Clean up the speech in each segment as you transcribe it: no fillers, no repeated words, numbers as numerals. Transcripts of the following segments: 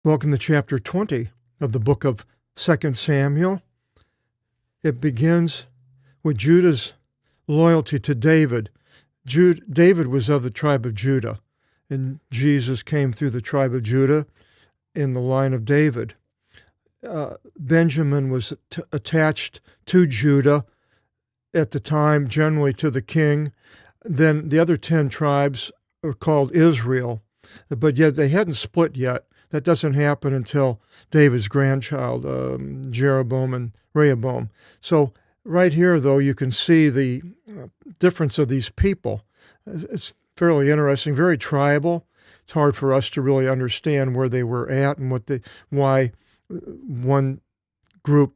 Welcome to chapter 20 of the book of 2 Samuel. It begins with Judah's loyalty to David. David was of the tribe of Judah, and Jesus came through the tribe of Judah in the line of David. Benjamin was attached to Judah at the time, generally to the king. Then the other 10 tribes are called Israel, but yet they hadn't split yet. That doesn't happen until David's grandchild, Jeroboam and Rehoboam. So right here, though, you can see the difference of these people. It's fairly interesting, very tribal. It's hard for us to really understand where they were at and why one group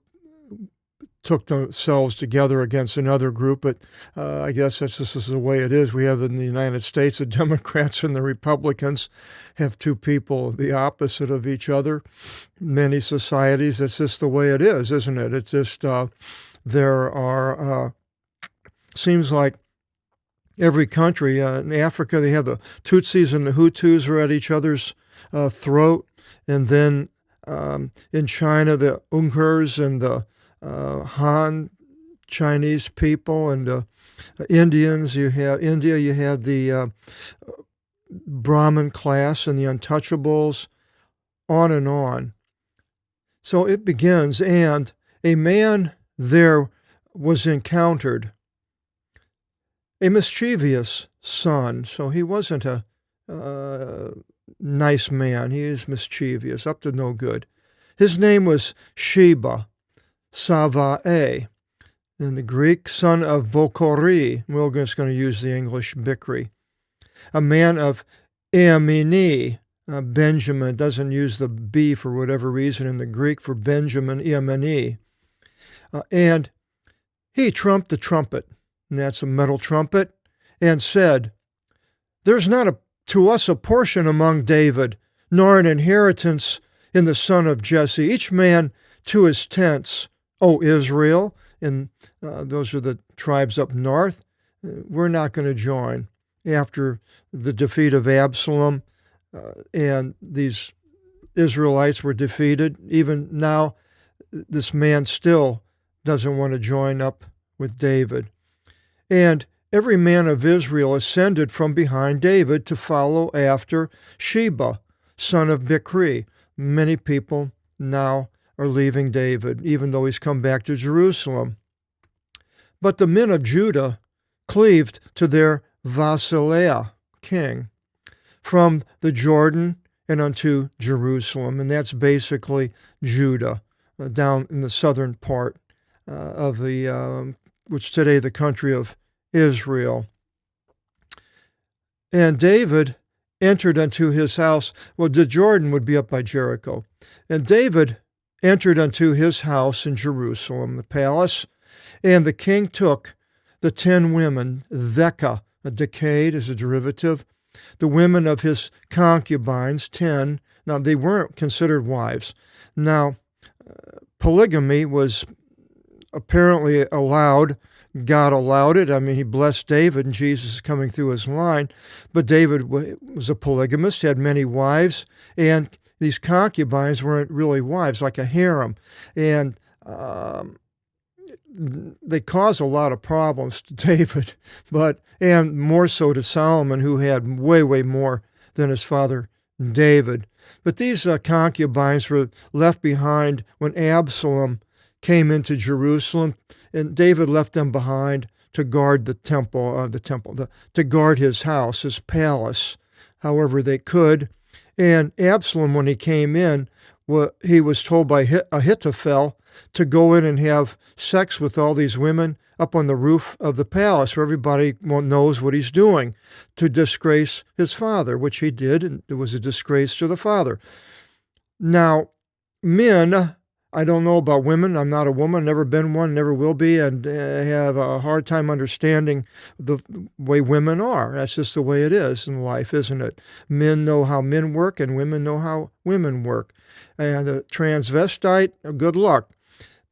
took themselves together against another group, but I guess this is the way it is. We have in the United States, the Democrats and the Republicans have two people the opposite of each other. Many societies, it's just the way it is, isn't it? It's just there are, seems like every country, in Africa, they have the Tutsis and the Hutus are at each other's throat, and then in China, the Uyghurs and the Han Chinese people and Indians. You have India. You had the Brahmin class and the untouchables, on and on. So it begins, and a man there was encountered, a mischievous son. So he wasn't a nice man. He is mischievous, up to no good. His name was Sheba. Savae, in the Greek, son of Bokori. We're just going to use the English Bikri. A man of Eamini. Benjamin doesn't use the B for whatever reason in the Greek for Benjamin, Eamini. And he trumped the trumpet, and that's a metal trumpet, and said, "There's not to us a portion among David, nor an inheritance in the son of Jesse, each man to his tents. O Israel," and those are the tribes up north, "we're not going to join." After the defeat of Absalom and these Israelites were defeated, even now this man still doesn't want to join up with David. And every man of Israel ascended from behind David to follow after Sheba, son of Bikri. Many people now are leaving David, even though he's come back to Jerusalem. But the men of Judah cleaved to their Vasileah, king, from the Jordan and unto Jerusalem. And that's basically Judah, down in the southern part of the, which today the country of Israel. And David entered unto his house. Well, the Jordan would be up by Jericho. And David entered unto his house in Jerusalem, the palace, and the king took the 10 women, Theka, a decade is a derivative, the women of his concubines, 10. Now, they weren't considered wives. Now, polygamy was apparently allowed. God allowed it. I mean, he blessed David, and Jesus is coming through his line. But David was a polygamist, had many wives, and these concubines weren't really wives, like a harem. And they caused a lot of problems to David, and more so to Solomon, who had way, way more than his father David. But these concubines were left behind when Absalom came into Jerusalem, and David left them behind to guard the temple, to guard his house, his palace, however they could. And Absalom, when he came in, he was told by Ahithophel to go in and have sex with all these women up on the roof of the palace, where everybody knows what he's doing, to disgrace his father, which he did, and it was a disgrace to the father. Now, men, I don't know about women. I'm not a woman, never been one, never will be, and have a hard time understanding the way women are. That's just the way it is in life, isn't it? Men know how men work, and women know how women work. And a transvestite, good luck.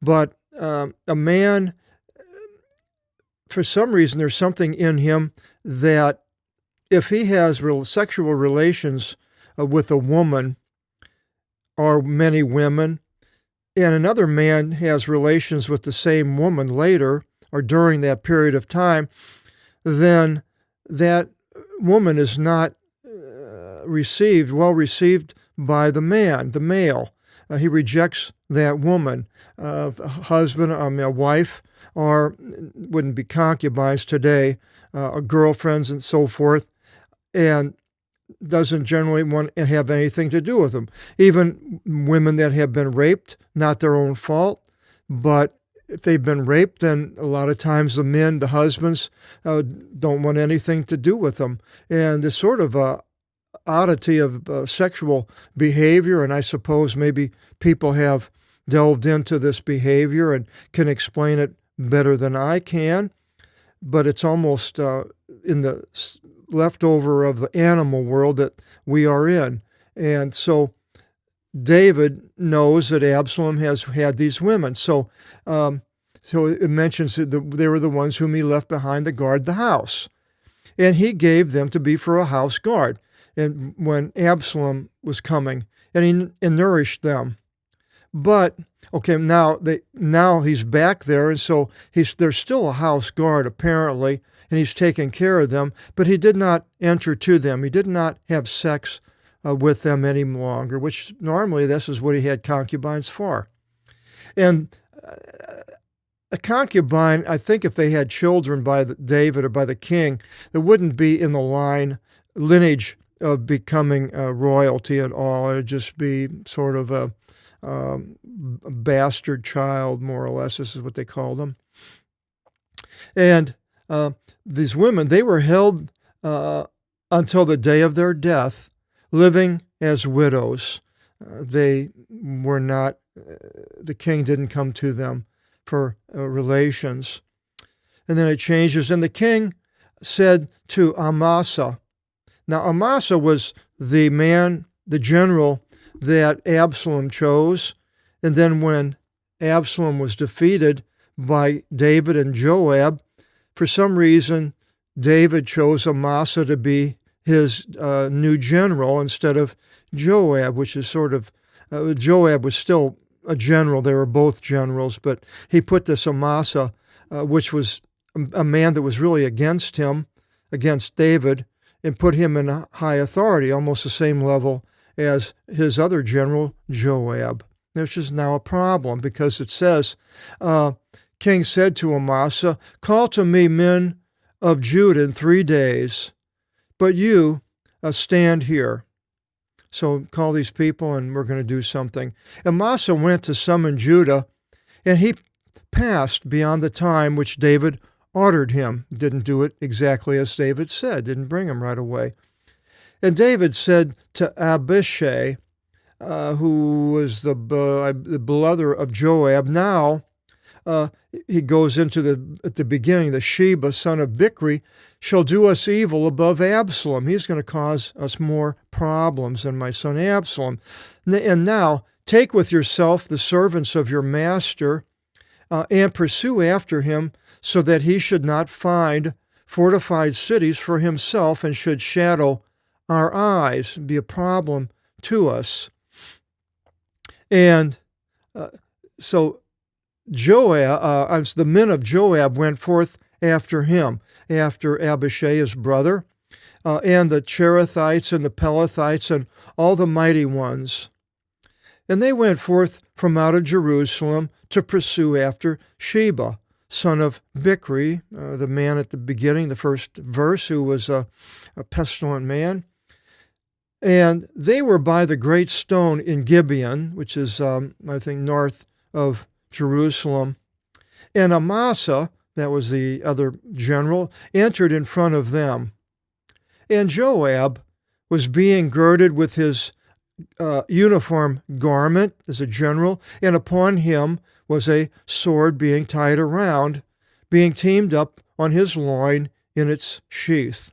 But a man, for some reason, there's something in him that if he has sexual relations with a woman, are many women, and another man has relations with the same woman later or during that period of time, then that woman is not well received by the man, the male. He rejects that woman, husband, a wife, or wouldn't be concubines today, girlfriends and so forth, and doesn't generally want to have anything to do with them. Even women that have been raped, not their own fault, but if they've been raped, then a lot of times the men, the husbands, don't want anything to do with them. And this sort of oddity of sexual behavior, and I suppose maybe people have delved into this behavior and can explain it better than I can, but it's almost in the leftover of the animal world that we are in. And so David knows that Absalom has had these women. So it mentions that they were the ones whom he left behind to guard the house. And he gave them to be for a house guard. And when Absalom was coming, and he nourished them. But okay, now he's back there, and so there's still a house guard apparently, and he's taking care of them. But he did not enter to them. He did not have sex with them any longer, which normally this is what he had concubines for. And a concubine, I think, if they had children by David or by the king, it wouldn't be in the lineage of becoming royalty at all. It would just be sort of a bastard child, more or less. This is what they called them. And these women, they were held until the day of their death, living as widows. They were not, the king didn't come to them for relations. And then it changes. And the king said to Amasa, now Amasa was the man, the general that Absalom chose. And then when Absalom was defeated by David and Joab, for some reason, David chose Amasa to be his new general instead of Joab, which is sort of, Joab was still a general. They were both generals, but he put this Amasa, which was a man that was really against him, against David, and put him in high authority, almost the same level as his other general, Joab. Which is now a problem because it says, King said to Amasa, call to me men of Judah in 3 days, but you stand here. So call these people and we're going to do something. Amasa went to summon Judah, and he passed beyond the time which David ordered him. Didn't do it exactly as David said, didn't bring him right away. And David said to Abishai, who was the brother of Joab, now he goes into at the beginning, the Sheba, son of Bichri, shall do us evil above Absalom. He's going to cause us more problems than my son Absalom. And now take with yourself the servants of your master and pursue after him, so that he should not find fortified cities for himself and should shadow our eyes, be a problem to us. And so the men of Joab went forth after him, after Abishai, his brother, and the Cherethites and the Pelethites and all the mighty ones. And they went forth from out of Jerusalem to pursue after Sheba, son of Bichri, the man at the beginning, the first verse, who was a pestilent man. And they were by the great stone in Gibeon, which is, I think, north of Jerusalem. And Amasa, that was the other general, entered in front of them. And Joab was being girded with his uniform garment as a general, and upon him was a sword being tied around, being teamed up on his loin in its sheath.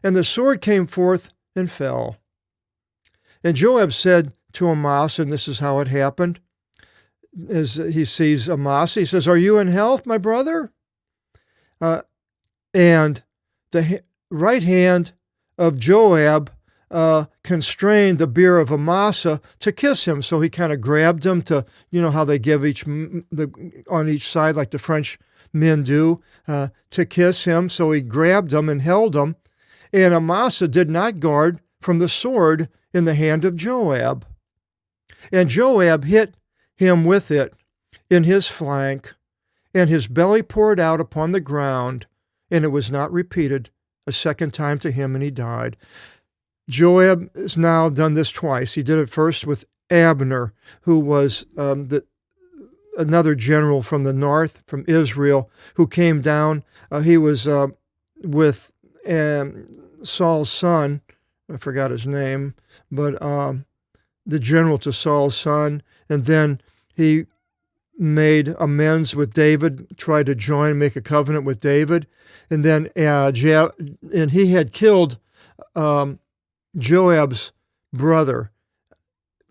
And the sword came forth and fell. And Joab said to Amasa, and this is how it happened, as he sees Amasa, he says, are you in health, my brother? And the right hand of Joab constrained the beer of Amasa to kiss him. So he kind of grabbed him to, how they give on each side, like the French men do, to kiss him. So he grabbed him and held him. And Amasa did not guard from the sword in the hand of Joab. And Joab hit him with it in his flank, and his belly poured out upon the ground, and it was not repeated a second time to him, and he died. Joab has now done this twice. He did it first with Abner, who was another general from the north, from Israel, who came down. He was with Saul's son. I forgot his name, but the general to Saul's son. And then he made amends with David, tried to make a covenant with David. And then and he had killed Joab's brother,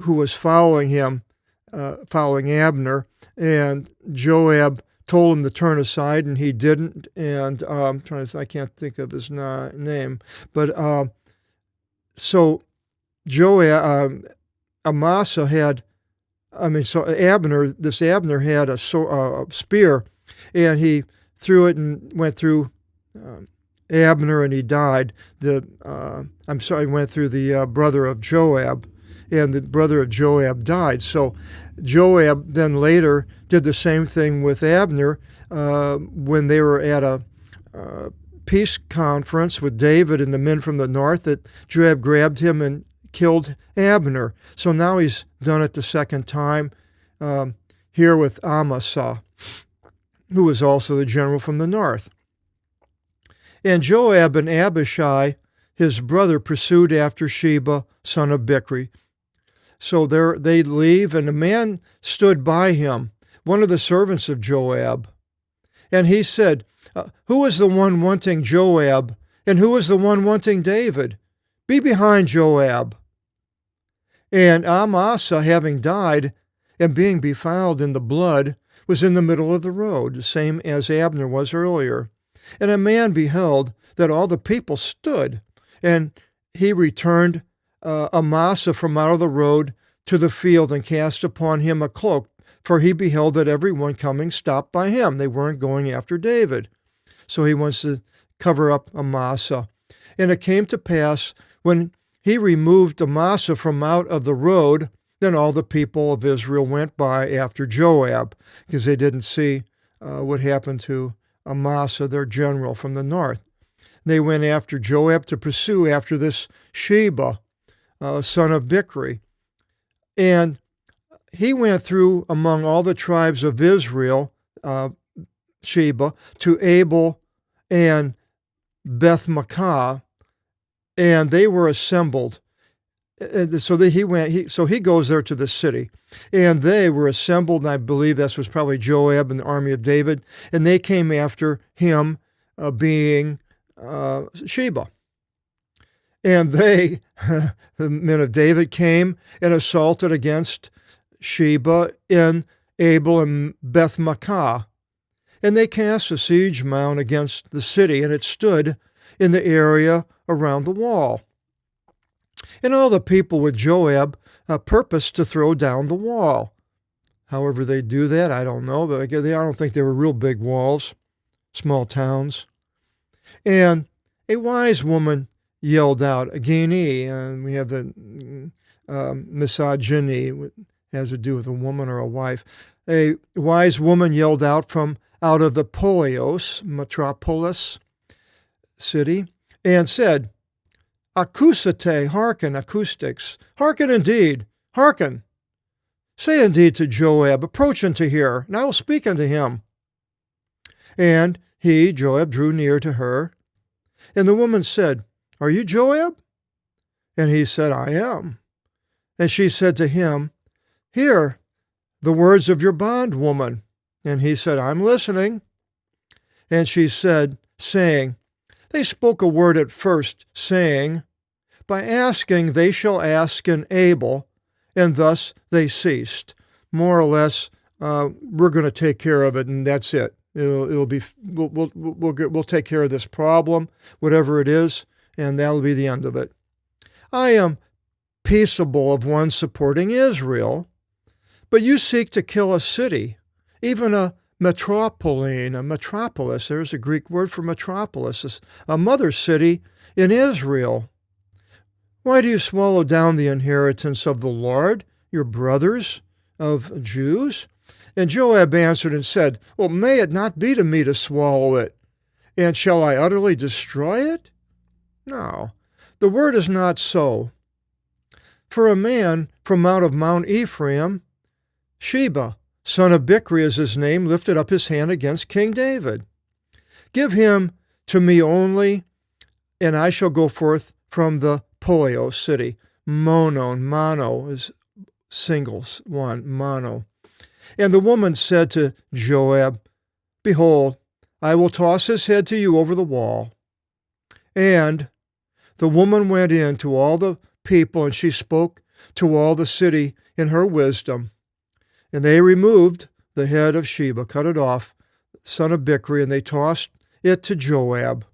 who was following him, following Abner. And Joab told him to turn aside, and he didn't. And I can't think of his name. But so Amasa had, Abner had a spear, and he threw it and went through Abner, and he died. Went through the brother of Joab, and the brother of Joab died. So Joab then later did the same thing with Abner when they were at a peace conference with David and the men from the north, that Joab grabbed him and killed Abner. So now he's done it the second time here with Amasa, who was also the general from the north. And Joab and Abishai, his brother, pursued after Sheba, son of Bichri. So they leave, and a man stood by him, one of the servants of Joab. And he said, who is the one wanting Joab, and who is the one wanting David? Be behind Joab. And Amasa, having died and being befouled in the blood, was in the middle of the road, the same as Abner was earlier. And a man beheld that all the people stood, and he returned Amasa from out of the road to the field and cast upon him a cloak, for he beheld that every one coming stopped by him. They weren't going after David. So he wants to cover up Amasa. And it came to pass, when he removed Amasa from out of the road, then all the people of Israel went by after Joab, because they didn't see what happened to Amasa, their general from the north. They went after Joab to pursue after this Sheba, son of Bichri. And he went through among all the tribes of Israel, Sheba, to Abel and Beth-Makkah, and they were assembled. And so he goes there to the city, and they were assembled, and I believe this was probably Joab and the army of David, and they came after him, being Sheba. And they, the men of David, came and assaulted against Sheba in Abel and Beth-Makkah. And they cast a siege mound against the city, and it stood in the area around the wall. And all the people with Joab purposed to throw down the wall. However they do that, I don't know, but I don't think they were real big walls, small towns. And a wise woman yelled out, Agini, and we have the misogyny, has to do with a woman or a wife. A wise woman yelled out from out of the Polios, metropolis, city, and said, Acousate, hearken, acoustics, hearken indeed, hearken. Say indeed to Joab, approach unto here, and I will speak unto him. And he, Joab, drew near to her, and the woman said, Are you Joab? And he said, I am. And she said to him, Hear the words of your bondwoman. And he said, I'm listening. And she said, saying, They spoke a word at first, saying, By asking they shall ask in Abel, and thus they ceased. More or less, we're going to take care of it, and that's it. It'll be we'll take care of this problem, whatever it is, and that'll be the end of it. I am peaceable of one supporting Israel, but you seek to kill a city, even a metropolis. There's a Greek word for metropolis, a mother city in Israel. Why do you swallow down the inheritance of the Lord, your brothers of Jews? And Joab answered and said, Well, may it not be to me to swallow it, and shall I utterly destroy it? No, the word is not so. For a man from out of Mount Ephraim, Sheba, son of Bichri is his name, lifted up his hand against King David. Give him to me only, and I shall go forth from the Polio city. Mono is singles, one, mono. And the woman said to Joab, Behold, I will toss his head to you over the wall. And the woman went in to all the people, and she spoke to all the city in her wisdom. And they removed the head of Sheba, cut it off, son of Bichri, and they tossed it to Joab.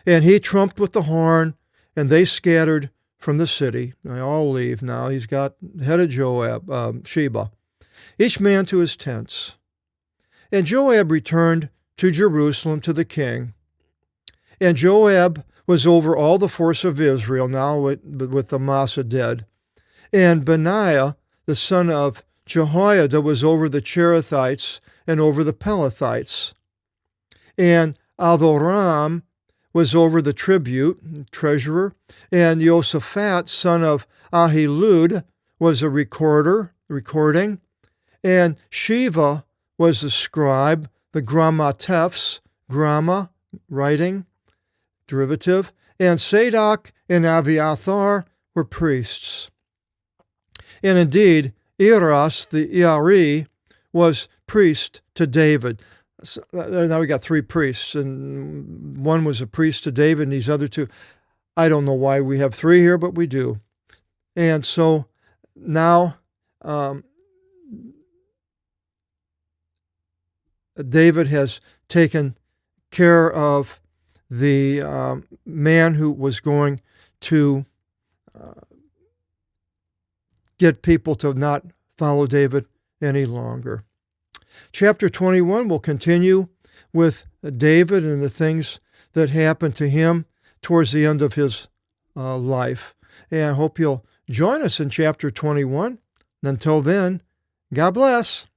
And he trumped with the horn, and they scattered from the city. They all leave now. He's got the head of Sheba, each man to his tents. And Joab returned to Jerusalem to the king. And Joab was over all the force of Israel, now with Amasa dead. And Benaiah, the son of Jehoiada, was over the Cherethites and over the Pelethites. And Adhoram was over the tribute, treasurer, and Josaphat, son of Ahilud, was a recording, and Shiva was the scribe, the grammatefs, gramma, writing, derivative, and Sadok and Abiathar were priests. And indeed, Eras, the Iari, was priest to David. So now we got three priests, and one was a priest to David, and these other two, I don't know why we have three here, but we do. And so now David has taken care of the man who was going to get people to not follow David any longer. Chapter 21 will continue with David and the things that happened to him towards the end of his life. And I hope you'll join us in chapter 21. And until then, God bless.